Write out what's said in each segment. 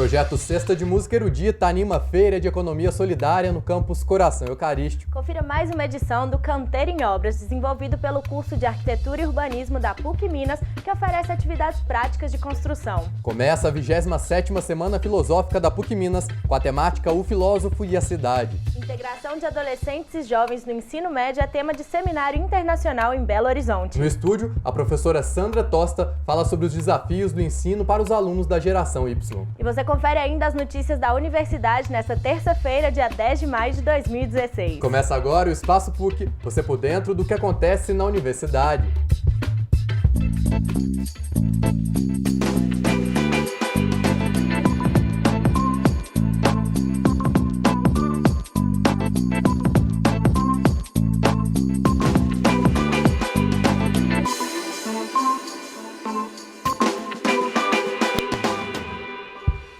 projeto Cesta de Música Erudita anima a Feira de Economia Solidária no campus Coração Eucarístico. Confira mais uma edição do Canteiro em Obras, desenvolvido pelo curso de Arquitetura e Urbanismo da PUC Minas, que oferece atividades práticas de construção. Começa a 27ª Semana Filosófica da PUC Minas, com a temática O Filósofo e a Cidade. Integração de adolescentes e jovens no ensino médio é tema de seminário internacional em Belo Horizonte. No estúdio, a professora Sandra Tosta fala sobre os desafios do ensino para os alunos da geração Y. E você confere ainda as notícias da universidade nesta terça-feira, dia 10 de maio de 2016. Começa agora o Espaço PUC, você por dentro do que acontece na universidade.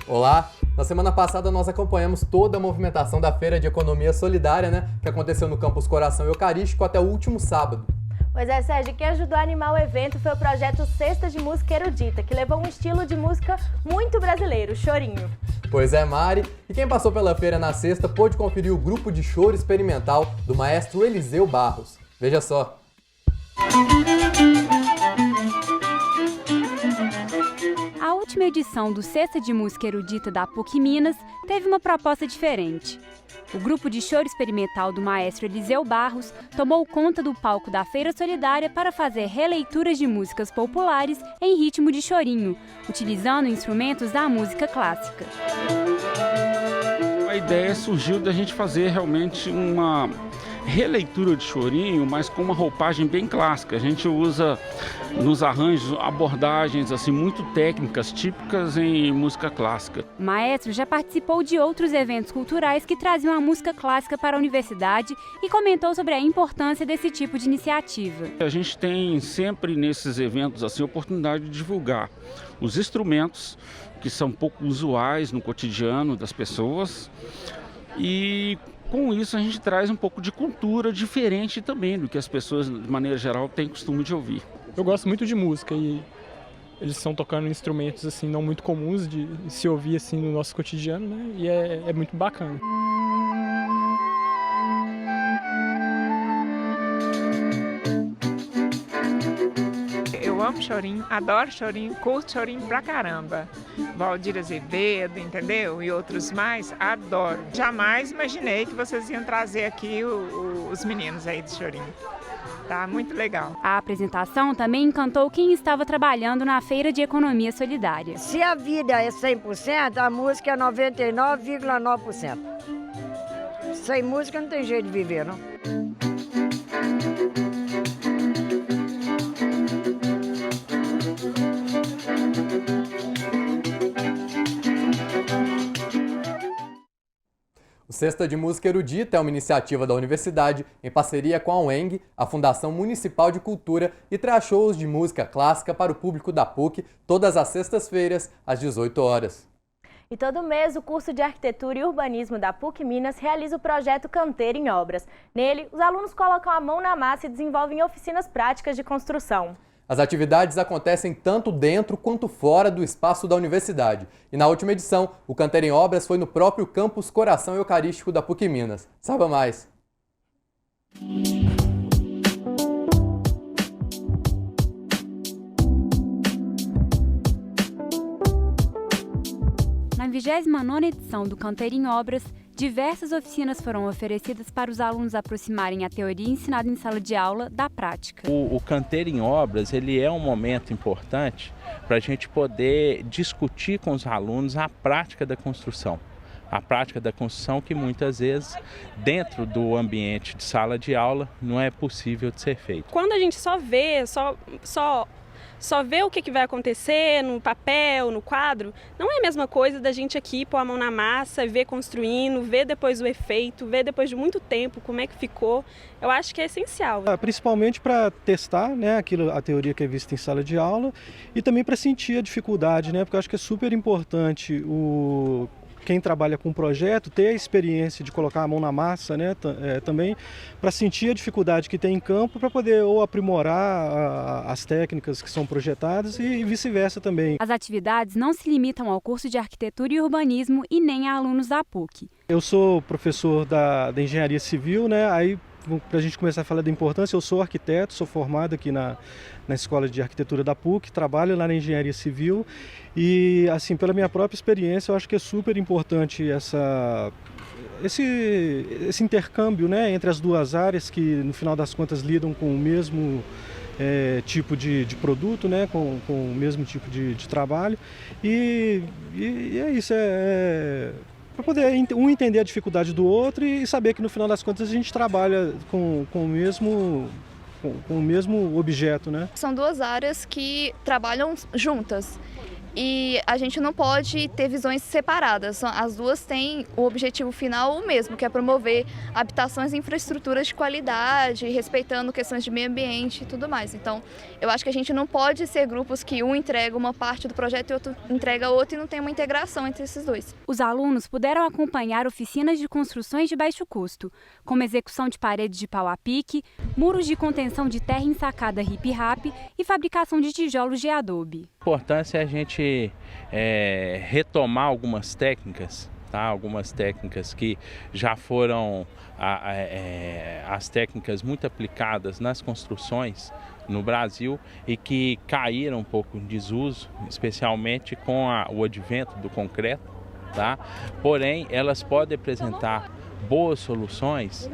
Olá! Na semana passada nós acompanhamos toda a movimentação da Feira de Economia Solidária, que aconteceu no campus Coração Eucarístico até o último sábado. Pois é, Sérgio, quem ajudou a animar o evento foi o projeto Cesta de Música Erudita, que levou um estilo de música muito brasileiro, chorinho. Pois é, Mari, e quem passou pela feira na sexta pôde conferir o grupo de choro experimental do maestro Eliseu Barros. Veja só. A última edição do Cesta de Música Erudita da PUC Minas teve uma proposta diferente. O grupo de choro experimental do maestro Eliseu Barros tomou conta do palco da Feira Solidária para fazer releituras de músicas populares em ritmo de chorinho, utilizando instrumentos da música clássica. A ideia surgiu da gente fazer realmente uma releitura de chorinho, mas com uma roupagem bem clássica. A gente usa nos arranjos abordagens assim muito técnicas, típicas em música clássica. O maestro já participou de outros eventos culturais que traziam a música clássica para a universidade e comentou sobre a importância desse tipo de iniciativa. A gente tem sempre nesses eventos assim, a oportunidade de divulgar os instrumentos que são pouco usuais no cotidiano das pessoas e com isso a gente traz um pouco de cultura diferente também do que as pessoas, de maneira geral, têm costume de ouvir. Eu gosto muito de música e eles estão tocando instrumentos assim não muito comuns de se ouvir assim no nosso cotidiano, E é muito bacana. Eu amo chorinho, adoro chorinho, curto chorinho pra caramba. Valdir Azevedo, entendeu? E outros mais, adoro. Jamais imaginei que vocês iam trazer aqui os meninos aí de chorinho. Tá muito legal. A apresentação também encantou quem estava trabalhando na Feira de Economia Solidária. Se a vida é 100%, a música é 99,9%. Sem música não tem jeito de viver, não? O Cesta de Música Erudita é uma iniciativa da universidade em parceria com a UENG, a Fundação Municipal de Cultura, e traz shows de música clássica para o público da PUC todas as sextas-feiras, às 18 horas. E todo mês, o curso de Arquitetura e Urbanismo da PUC Minas realiza o projeto Canteiro em Obras. Nele, os alunos colocam a mão na massa e desenvolvem oficinas práticas de construção. As atividades acontecem tanto dentro quanto fora do espaço da universidade. E na última edição, o Canteiro em Obras foi no próprio campus Coração Eucarístico da PUC Minas. Saiba mais! Na 29ª edição do Canteiro em Obras, diversas oficinas foram oferecidas para os alunos aproximarem a teoria ensinada em sala de aula da prática. O Canteiro em Obras ele é um momento importante para a gente poder discutir com os alunos a prática da construção. A prática da construção que muitas vezes, dentro do ambiente de sala de aula, não é possível de ser feito. Quando a gente só vê, só ver o que vai acontecer no papel, no quadro, não é a mesma coisa da gente aqui pôr a mão na massa, ver construindo, ver depois o efeito, ver depois de muito tempo como é que ficou. Eu acho que é essencial. Principalmente para testar, a teoria que é vista em sala de aula e também para sentir a dificuldade, porque eu acho que é super importante quem trabalha com projeto ter a experiência de colocar a mão na massa, né, também para sentir a dificuldade que tem em campo para poder ou aprimorar as técnicas que são projetadas e vice-versa também. As atividades não se limitam ao curso de Arquitetura e Urbanismo e nem a alunos da PUC. Eu sou professor da Engenharia Civil, né, aí para a gente começar a falar da importância, eu sou arquiteto, sou formado aqui na Escola de Arquitetura da PUC, trabalho lá na Engenharia Civil e, assim, pela minha própria experiência, eu acho que é super importante esse intercâmbio, né, entre as duas áreas que, no final das contas, lidam com o mesmo tipo de produto, né, com o mesmo tipo de trabalho e é isso, para poder um entender a dificuldade do outro e saber que no final das contas a gente trabalha com o mesmo objeto, né? São duas áreas que trabalham juntas e a gente não pode ter visões separadas. As duas têm o objetivo final o mesmo, que é promover habitações e infraestruturas de qualidade, respeitando questões de meio ambiente e tudo mais. Então, eu acho que a gente não pode ser grupos que um entrega uma parte do projeto e outro entrega outra e não tem uma integração entre esses dois. Os alunos puderam acompanhar oficinas de construções de baixo custo, como execução de paredes de pau a pique, muros de contenção de terra ensacada hip-rap e fabricação de tijolos de adobe. A importância é a gente retomar algumas técnicas, tá? Algumas técnicas que já foram as técnicas muito aplicadas nas construções no Brasil e que caíram um pouco em desuso, especialmente com o advento do concreto, tá? Porém, elas podem apresentar boas soluções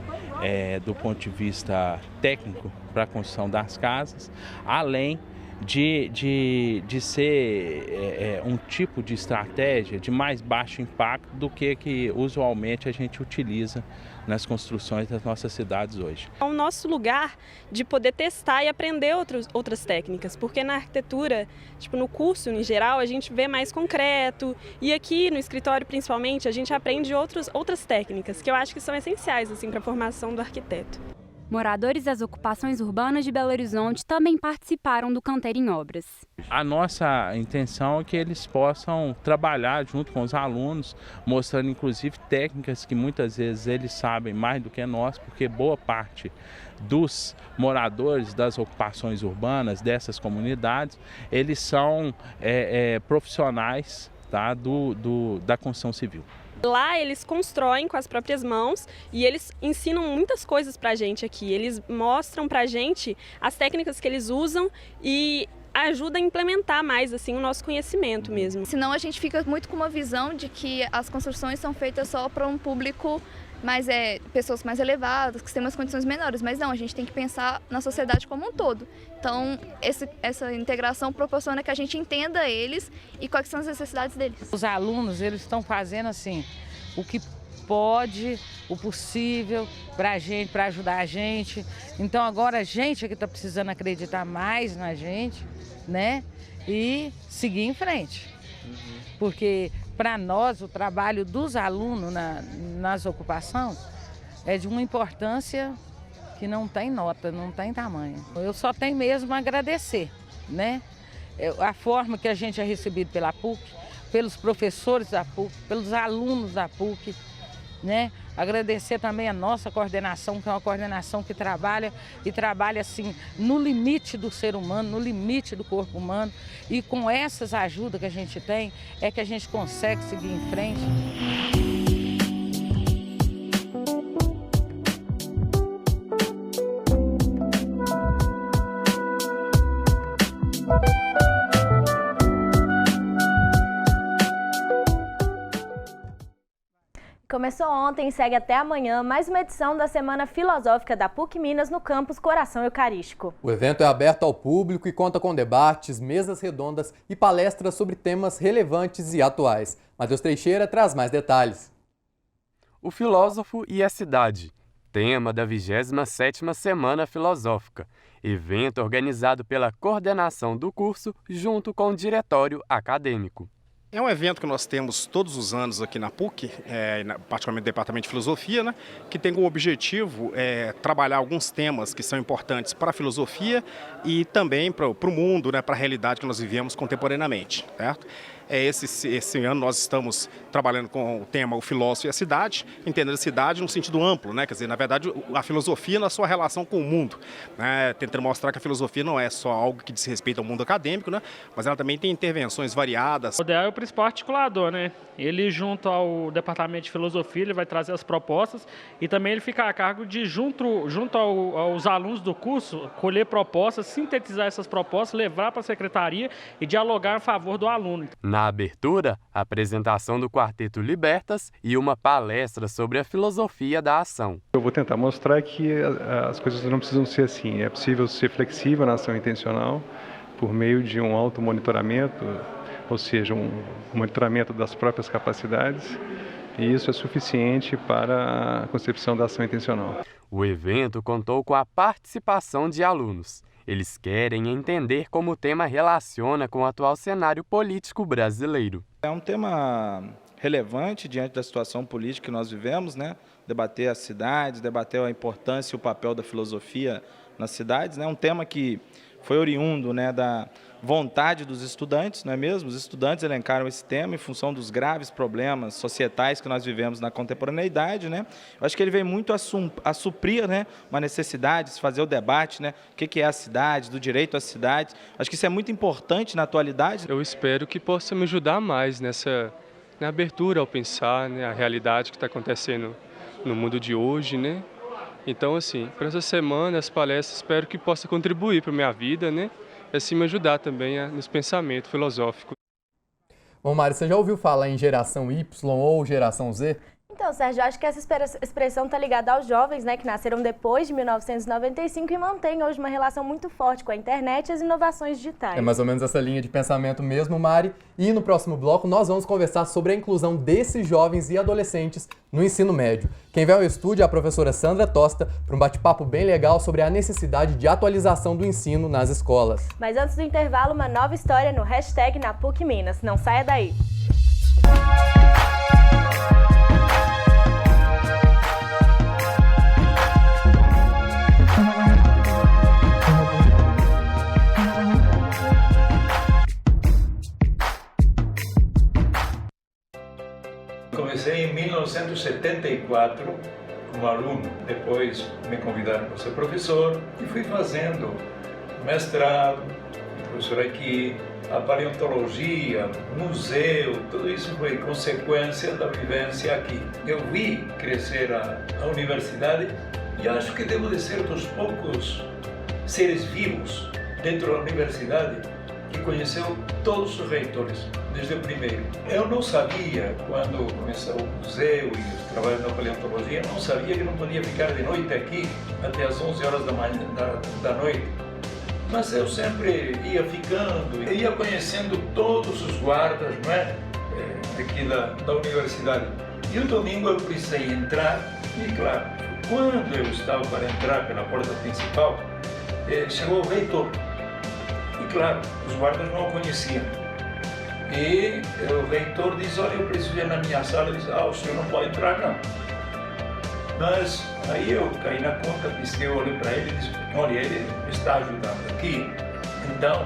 do ponto de vista técnico para a construção das casas, além de ser um tipo de estratégia de mais baixo impacto do que usualmente a gente utiliza nas construções das nossas cidades hoje. É o nosso lugar de poder testar e aprender outras técnicas, porque na arquitetura, no curso em geral, a gente vê mais concreto e aqui no escritório principalmente a gente aprende outras técnicas que eu acho que são essenciais assim, para a formação do arquiteto. Moradores das ocupações urbanas de Belo Horizonte também participaram do Canteiro em Obras. A nossa intenção é que eles possam trabalhar junto com os alunos, mostrando inclusive técnicas que muitas vezes eles sabem mais do que nós, porque boa parte dos moradores das ocupações urbanas, dessas comunidades, eles são profissionais, tá, da construção civil. Lá eles constroem com as próprias mãos e eles ensinam muitas coisas pra gente aqui. Eles mostram pra gente as técnicas que eles usam e ajuda a implementar mais assim o nosso conhecimento mesmo. Senão a gente fica muito com uma visão de que as construções são feitas só para um público pessoas mais elevadas, que têm umas condições menores, mas não, a gente tem que pensar na sociedade como um todo. Então, essa integração proporciona que a gente entenda eles e quais são as necessidades deles. Os alunos, eles estão fazendo assim, o que pode, o possível para a gente, para ajudar a gente. Então, agora a gente é que está precisando acreditar mais na gente, né? E seguir em frente. Porque para nós o trabalho dos alunos nas ocupações é de uma importância que não tem nota, não tem tamanho. Eu só tenho mesmo a agradecer, né? A forma que a gente é recebido pela PUC, pelos professores da PUC, pelos alunos da PUC, né? Agradecer também a nossa coordenação, que é uma coordenação que trabalha assim no limite do ser humano, no limite do corpo humano, e com essas ajudas que a gente tem é que a gente consegue seguir em frente. Começou ontem e segue até amanhã mais uma edição da Semana Filosófica da PUC Minas no campus Coração Eucarístico. O evento é aberto ao público e conta com debates, mesas redondas e palestras sobre temas relevantes e atuais. Matheus Teixeira traz mais detalhes. O filósofo e a cidade, tema da 27ª Semana Filosófica, evento organizado pela coordenação do curso junto com o diretório acadêmico. É um evento que nós temos todos os anos aqui na PUC, particularmente no Departamento de Filosofia, né, que tem como objetivo trabalhar alguns temas que são importantes para a filosofia e também para o mundo, né, para a realidade que nós vivemos contemporaneamente, certo? Esse ano nós estamos trabalhando com o tema O Filósofo e a Cidade, entendendo a cidade no sentido amplo, né? Quer dizer, na verdade, a filosofia na sua relação com o mundo, né? Tentando mostrar que a filosofia não é só algo que diz respeito ao mundo acadêmico, né? Mas ela também tem intervenções variadas. O DEA é o principal articulador, né? Ele, junto ao Departamento de Filosofia, ele vai trazer as propostas e também ele fica a cargo de, junto aos alunos do curso, colher propostas, sintetizar essas propostas, levar para a secretaria e dialogar a favor do aluno. Na abertura, a apresentação do Quarteto Libertas e uma palestra sobre a filosofia da ação. Eu vou tentar mostrar que as coisas não precisam ser assim. É possível ser flexível na ação intencional por meio de um automonitoramento, ou seja, um monitoramento das próprias capacidades, e isso é suficiente para a concepção da ação intencional. O evento contou com a participação de alunos. Eles querem entender como o tema relaciona com o atual cenário político brasileiro. É um tema relevante diante da situação política que nós vivemos, né? Debater as cidades, debater a importância e o papel da filosofia nas cidades, né? Um tema que foi oriundo, né, da vontade dos estudantes, não é mesmo? Os estudantes elencaram esse tema em função dos graves problemas societais que nós vivemos na contemporaneidade, né? Eu acho que ele veio muito a suprir, né, uma necessidade, fazer o debate, né, o que é a cidade, do direito à cidade. Acho que isso é muito importante na atualidade. Eu espero que possa me ajudar mais na abertura ao pensar, né, a realidade que está acontecendo no mundo de hoje, né? Então, assim, para essa semana, as palestras, espero que possa contribuir para a minha vida, né? E assim me ajudar também nesse pensamento filosófico. Bom, Mari, você já ouviu falar em geração Y ou geração Z? Então, Sérgio, acho que essa expressão está ligada aos jovens, né, que nasceram depois de 1995 e mantêm hoje uma relação muito forte com a internet e as inovações digitais. É mais ou menos essa linha de pensamento mesmo, Mari. E no próximo bloco nós vamos conversar sobre a inclusão desses jovens e adolescentes no ensino médio. Quem vem ao estúdio é a professora Sandra Tosta para um bate-papo bem legal sobre a necessidade de atualização do ensino nas escolas. Mas antes do intervalo, uma nova história no hashtag na PUC Minas. Não saia daí! Comecei em 1974 como aluno, depois me convidaram para ser professor e fui fazendo mestrado, professor aqui, a paleontologia, museu, tudo isso foi consequência da vivência aqui. Eu vi crescer a universidade e acho que devo de ser dos poucos seres vivos dentro da universidade que conheceu todos os reitores, desde o primeiro. Eu não sabia, quando começou o museu e o trabalho na paleontologia, não sabia que não podia ficar de noite aqui, até as 11 horas da noite. Mas eu sempre ia ficando, ia conhecendo todos os guardas, não é? Aqui da universidade. E o domingo eu precisei entrar, e claro, quando eu estava para entrar pela porta principal, chegou o reitor. E claro, os guardas não o conheciam. E o reitor diz, olha, eu preciso ir na minha sala. Diz, o senhor não pode entrar, não. Mas aí eu caí na conta, pisquei, olhei para ele e disse, olha, ele está ajudando aqui, então,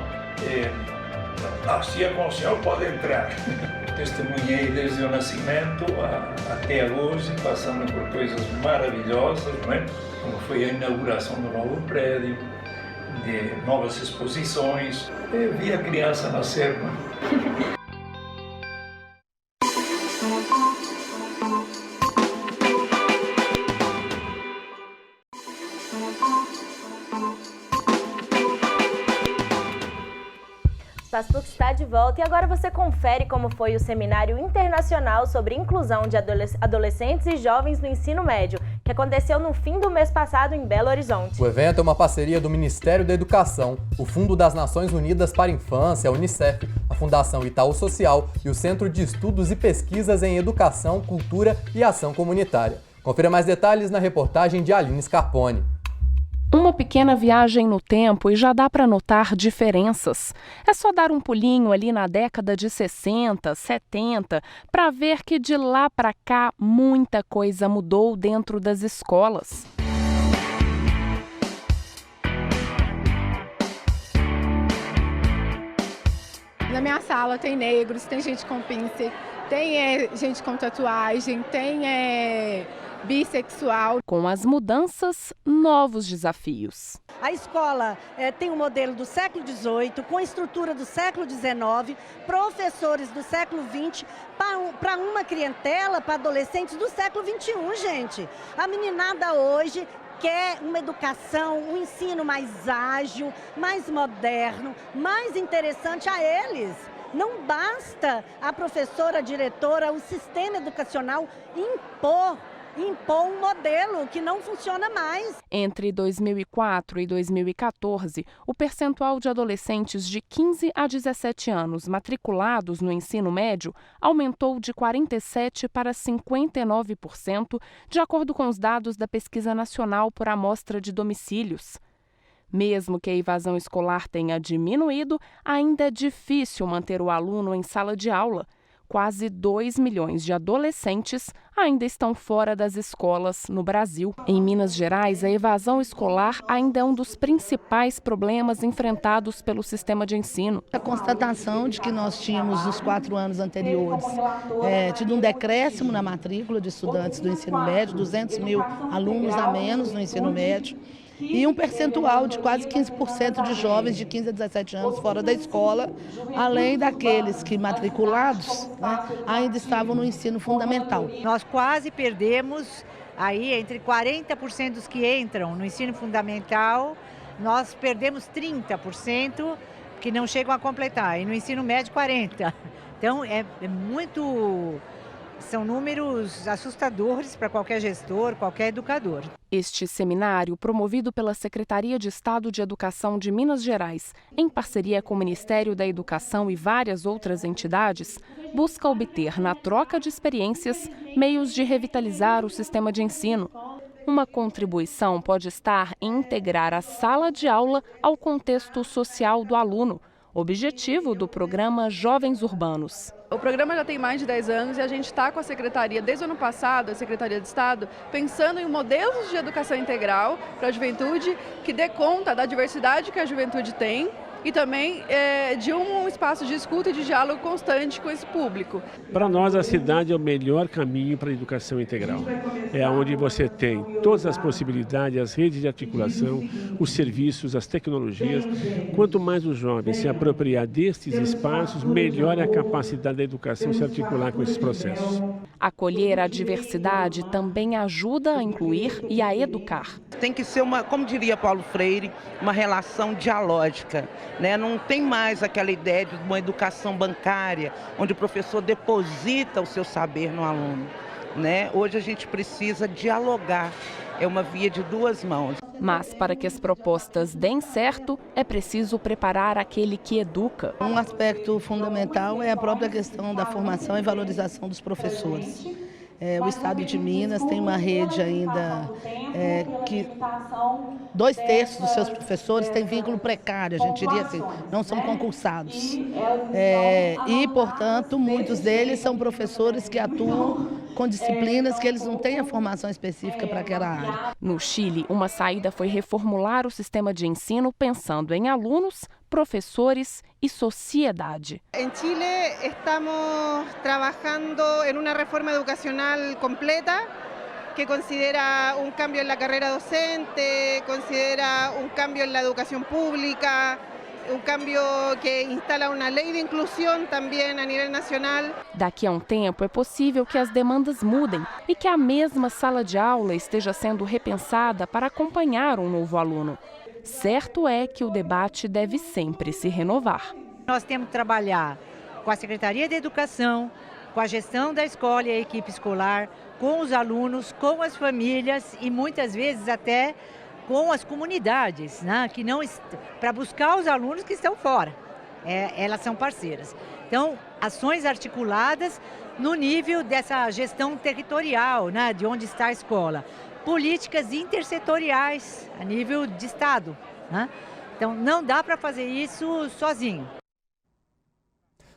assim é com o senhor pode entrar. Testemunhei desde o nascimento até hoje, passando por coisas maravilhosas, não é? Como foi a inauguração do novo prédio, de novas exposições, vi a criança nascer. Não é? Espaço PUC está de volta e agora você confere como foi o Seminário Internacional sobre Inclusão de Adolescentes e Jovens no Ensino Médio, que aconteceu no fim do mês passado em Belo Horizonte. O evento é uma parceria do Ministério da Educação, o Fundo das Nações Unidas para a Infância, a Unicef, a Fundação Itaú Social e o Centro de Estudos e Pesquisas em Educação, Cultura e Ação Comunitária. Confira mais detalhes na reportagem de Aline Scarponi. Uma pequena viagem no tempo e já dá para notar diferenças. É só dar um pulinho ali na década de 60, 70, para ver que de lá para cá muita coisa mudou dentro das escolas. Na minha sala tem negros, tem gente com pince, tem gente com tatuagem, tem bissexual. Com as mudanças, novos desafios. A escola tem um modelo do século XVIII, com estrutura do século XIX, professores do século XX, para uma clientela, para adolescentes do século XXI, gente. A meninada hoje quer uma educação, um ensino mais ágil, mais moderno, mais interessante a eles. Não basta a professora, a diretora, o sistema educacional impor um modelo que não funciona mais. Entre 2004 e 2014, o percentual de adolescentes de 15 a 17 anos matriculados no ensino médio aumentou de 47% para 59%, de acordo com os dados da Pesquisa Nacional por Amostra de Domicílios. Mesmo que a evasão escolar tenha diminuído, ainda é difícil manter o aluno em sala de aula. Quase 2 milhões de adolescentes ainda estão fora das escolas no Brasil. Em Minas Gerais, a evasão escolar ainda é um dos principais problemas enfrentados pelo sistema de ensino. A constatação de que nós tínhamos nos 4 anos anteriores tido um decréscimo na matrícula de estudantes do ensino médio, 200 mil alunos a menos no ensino médio, e um percentual de quase 15% de jovens de 15 a 17 anos fora da escola, além daqueles que matriculados ainda estavam no ensino fundamental. Nós quase perdemos aí entre 40% dos que entram no ensino fundamental, nós perdemos 30% que não chegam a completar, e no ensino médio 40%. Então são números assustadores para qualquer gestor, qualquer educador. Este seminário, promovido pela Secretaria de Estado de Educação de Minas Gerais, em parceria com o Ministério da Educação e várias outras entidades, busca obter, na troca de experiências, meios de revitalizar o sistema de ensino. Uma contribuição pode estar em integrar a sala de aula ao contexto social do aluno, objetivo do programa Jovens Urbanos. O programa já tem mais de 10 anos e a gente está com a Secretaria, desde o ano passado, a Secretaria de Estado, pensando em modelos de educação integral para a juventude que dê conta da diversidade que a juventude tem e também de um espaço de escuta e de diálogo constante com esse público. Para nós, a cidade é o melhor caminho para a educação integral. É onde você tem todas as possibilidades, as redes de articulação, os serviços, as tecnologias. Quanto mais o jovem se apropriar destes espaços, melhor é a capacidade da educação se articular com esses processos. Acolher a diversidade também ajuda a incluir e a educar. Tem que ser como diria Paulo Freire, uma relação dialógica. Não tem mais aquela ideia de uma educação bancária, onde o professor deposita o seu saber no aluno. Hoje a gente precisa dialogar, é uma via de duas mãos. Mas para que as propostas deem certo, é preciso preparar aquele que educa. Um aspecto fundamental é a própria questão da formação e valorização dos professores. O Estado de Minas tem uma rede ainda que 2/3 dos seus professores têm vínculo precário, a gente diria assim, não são concursados. E, portanto, muitos deles são professores que atuam com disciplinas que eles não têm a formação específica para aquela área. No Chile, uma saída foi reformular o sistema de ensino pensando em alunos, professores e sociedade. Em Chile estamos trabalhando em uma reforma educacional completa que considera um cambio na carreira docente, considera um cambio na educação pública, um cambio que instala uma lei de inclusão também a nível nacional. Daqui a um tempo é possível que as demandas mudem e que a mesma sala de aula esteja sendo repensada para acompanhar um novo aluno. Certo é que o debate deve sempre se renovar. Nós temos que trabalhar com a Secretaria de Educação, com a gestão da escola e a equipe escolar, com os alunos, com as famílias e muitas vezes até com as comunidades, que não para buscar os alunos que estão fora. Elas são parceiras. Então, ações articuladas no nível dessa gestão territorial, de onde está a escola. Políticas intersetoriais a nível de Estado. Então, não dá para fazer isso sozinho.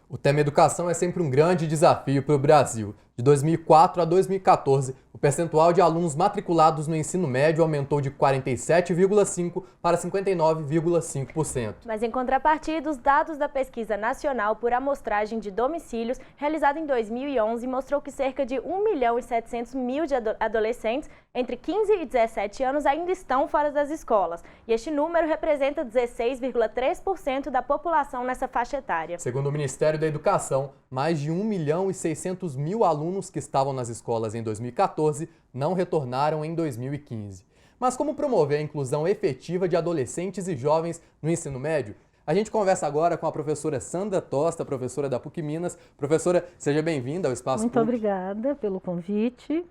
O tema educação é sempre um grande desafio para o Brasil. De 2004 a 2014, o percentual de alunos matriculados no ensino médio aumentou de 47,5% para 59,5%. Mas, em contrapartida, os dados da Pesquisa Nacional por Amostragem de Domicílios, realizada em 2011, mostrou que cerca de 1.700.000 de adolescentes entre 15 e 17 anos ainda estão fora das escolas. E este número representa 16,3% da população nessa faixa etária. Segundo o Ministério da Educação, mais de 1.600.000 alunos que estavam nas escolas em 2014 não retornaram em 2015. Mas como promover a inclusão efetiva de adolescentes e jovens no ensino médio? A gente conversa agora com a professora Sandra Tosta, professora da PUC Minas. Professora, seja bem-vinda ao Espaço Muito PUC. Obrigada pelo convite.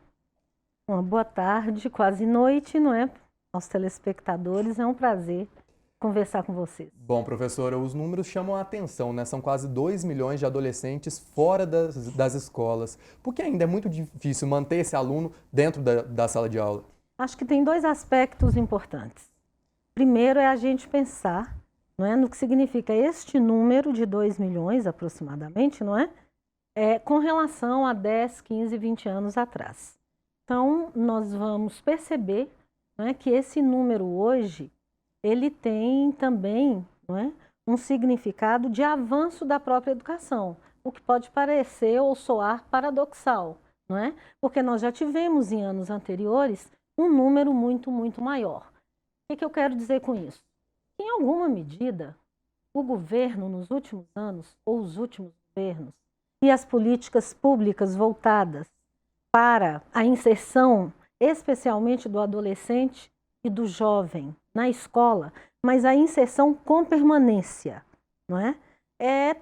Uma boa tarde, quase noite, não é? Aos telespectadores, é um prazer conversar com vocês. Bom, professora, os números chamam a atenção, né? São quase 2 milhões de adolescentes fora das escolas. Por que ainda é muito difícil manter esse aluno dentro da sala de aula? Acho que tem dois aspectos importantes. Primeiro é a gente pensar, não é, no que significa este número de 2 milhões aproximadamente, não é? Com relação a 10, 15, 20 anos atrás. Então, nós vamos perceber, não é, que esse número hoje, ele tem também, não é, um significado de avanço da própria educação, o que pode parecer ou soar paradoxal, não é? Porque nós já tivemos em anos anteriores um número muito, muito maior. O que eu quero dizer com isso? Em alguma medida, o governo nos últimos anos, ou os últimos governos, e as políticas públicas voltadas para a inserção, especialmente do adolescente e do jovem na escola, mas a inserção com permanência, não é?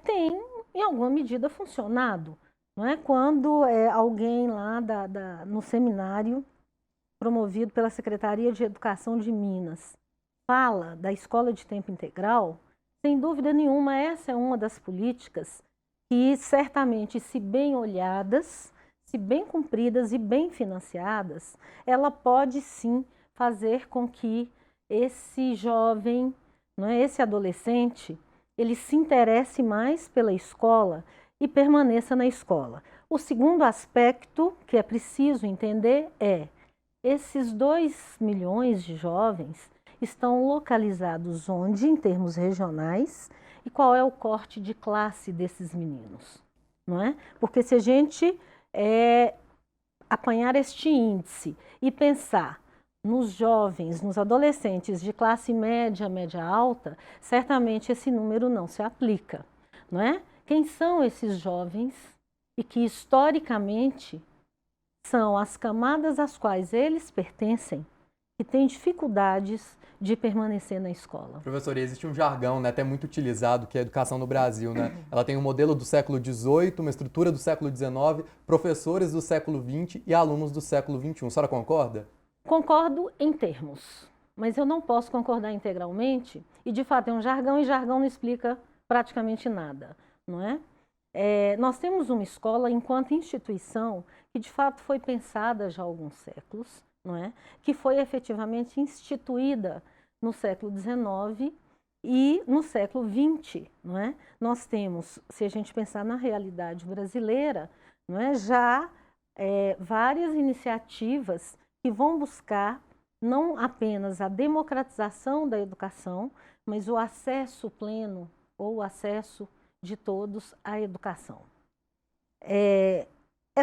Tem, em alguma medida, funcionado. Não é? Quando alguém lá no seminário, promovido pela Secretaria de Educação de Minas, fala da escola de tempo integral, sem dúvida nenhuma, essa é uma das políticas que, certamente, se bem olhadas, se bem cumpridas e bem financiadas, ela pode sim fazer com que esse jovem, não é, esse adolescente, ele se interesse mais pela escola e permaneça na escola. O segundo aspecto que é preciso entender é: esses 2 milhões de jovens estão localizados onde, em termos regionais, e qual é o corte de classe desses meninos, não é? Porque se a gente apanhar este índice e pensar nos jovens, nos adolescentes de classe média, média alta, certamente esse número não se aplica, não é? Quem são esses jovens e que historicamente são as camadas às quais eles pertencem que têm dificuldades de permanecer na escola? Professora, existe um jargão, né, até muito utilizado, que é a educação no Brasil, né? Ela tem um modelo do século XVIII, uma estrutura do século XIX, professores do século XX e alunos do século XXI. A senhora concorda? Concordo em termos, mas eu não posso concordar integralmente, e de fato é um jargão, e jargão não explica praticamente nada, não é? Nós temos uma escola enquanto instituição que de fato foi pensada já há alguns séculos, não é? Que foi efetivamente instituída no século XIX e no século XX, não é? Nós temos, se a gente pensar na realidade brasileira, não é, já várias iniciativas que vão buscar não apenas a democratização da educação, mas o acesso pleno ou o acesso de todos à educação. É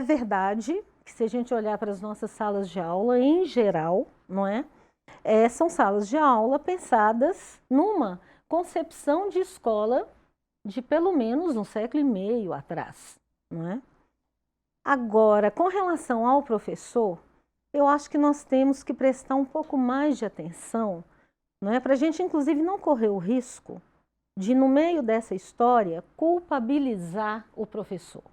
verdade que, se a gente olhar para as nossas salas de aula, em geral, não é? São salas de aula pensadas numa concepção de escola de pelo menos um século e meio atrás, não é? Agora, com relação ao professor, eu acho que nós temos que prestar um pouco mais de atenção, não é? Para a gente, inclusive, não correr o risco de, no meio dessa história, culpabilizar o professor.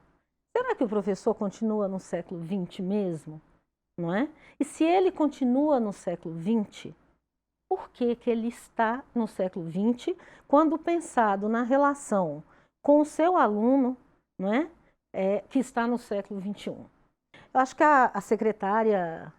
Será que o professor continua no século XX mesmo? Não é? E se ele continua no século XX, por que ele está no século XX, quando pensado na relação com o seu aluno, não é? Que está no século XXI? Eu acho que a secretária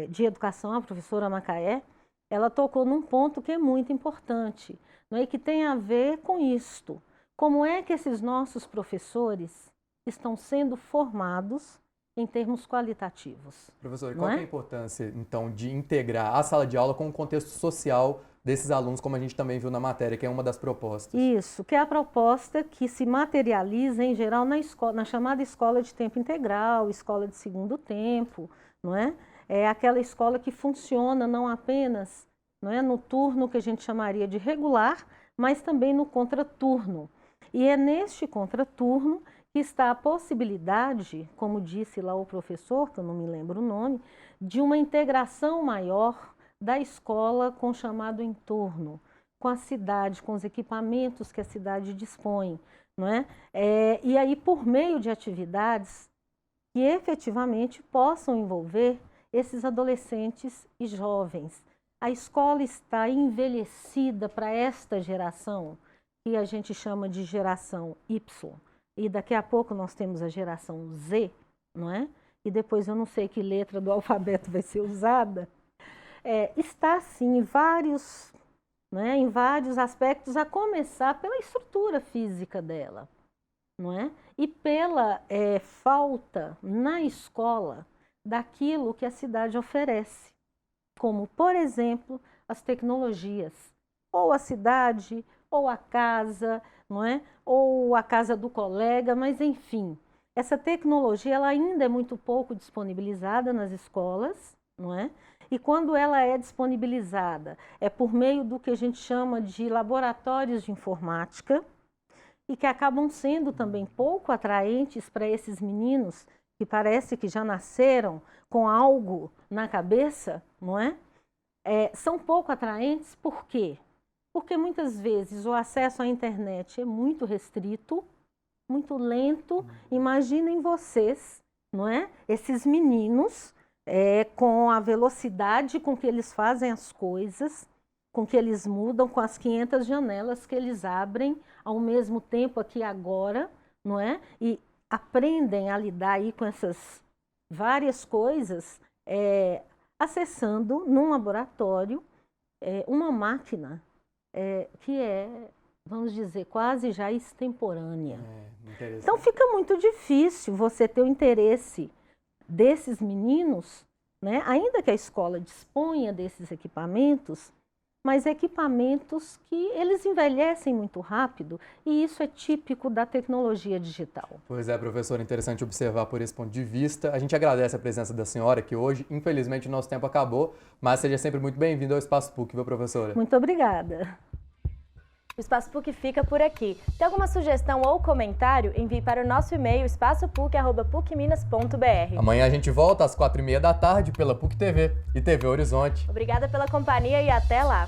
de Educação, a professora Macaé, ela tocou num ponto que é muito importante, não é? E que tem a ver com isto. Como é que esses nossos professores estão sendo formados em termos qualitativos. Professor, qual é a importância, então, de integrar a sala de aula com o contexto social desses alunos, como a gente também viu na matéria, que é uma das propostas? Isso, que é a proposta que se materializa, em geral, na chamada escola de tempo integral, escola de segundo tempo, não é? É aquela escola que funciona não apenas, não é, no turno que a gente chamaria de regular, mas também no contraturno. E é neste contraturno que está a possibilidade, como disse lá o professor, que eu não me lembro o nome, de uma integração maior da escola com o chamado entorno, com a cidade, com os equipamentos que a cidade dispõe, não é? E aí, por meio de atividades que efetivamente possam envolver esses adolescentes e jovens. A escola está envelhecida para esta geração, que a gente chama de geração Y. E daqui a pouco nós temos a geração Z, não é? E depois eu não sei que letra do alfabeto vai ser usada. Está, sim, em vários aspectos, a começar pela estrutura física dela, não é? E pela falta na escola daquilo que a cidade oferece, como, por exemplo, as tecnologias, ou a cidade, ou a casa, não é? Ou a casa do colega, mas enfim, essa tecnologia ela ainda é muito pouco disponibilizada nas escolas, não é? E quando ela é disponibilizada, é por meio do que a gente chama de laboratórios de informática, e que acabam sendo também pouco atraentes para esses meninos que parece que já nasceram com algo na cabeça, não é? São pouco atraentes por quê? Porque muitas vezes o acesso à internet é muito restrito, muito lento. Imaginem vocês, não é? Esses meninos, com a velocidade com que eles fazem as coisas, com que eles mudam, com as 500 janelas que eles abrem ao mesmo tempo aqui agora, não é? E aprendem a lidar aí com essas várias coisas, acessando num laboratório uma máquina que vamos dizer, quase já extemporânea. Então fica muito difícil você ter o interesse desses meninos, né? Ainda que a escola disponha desses equipamentos, mas equipamentos que eles envelhecem muito rápido, e isso é típico da tecnologia digital. Pois é, professora, interessante observar por esse ponto de vista. A gente agradece a presença da senhora aqui hoje. Infelizmente, o nosso tempo acabou, mas seja sempre muito bem-vindo ao Espaço PUC, viu, professora? Muito obrigada. O Espaço PUC fica por aqui. Tem alguma sugestão ou comentário? Envie para o nosso e-mail espaçopuc@pucminas.br. Amanhã a gente volta às 4h30 da tarde pela PUC TV e TV Horizonte. Obrigada pela companhia e até lá!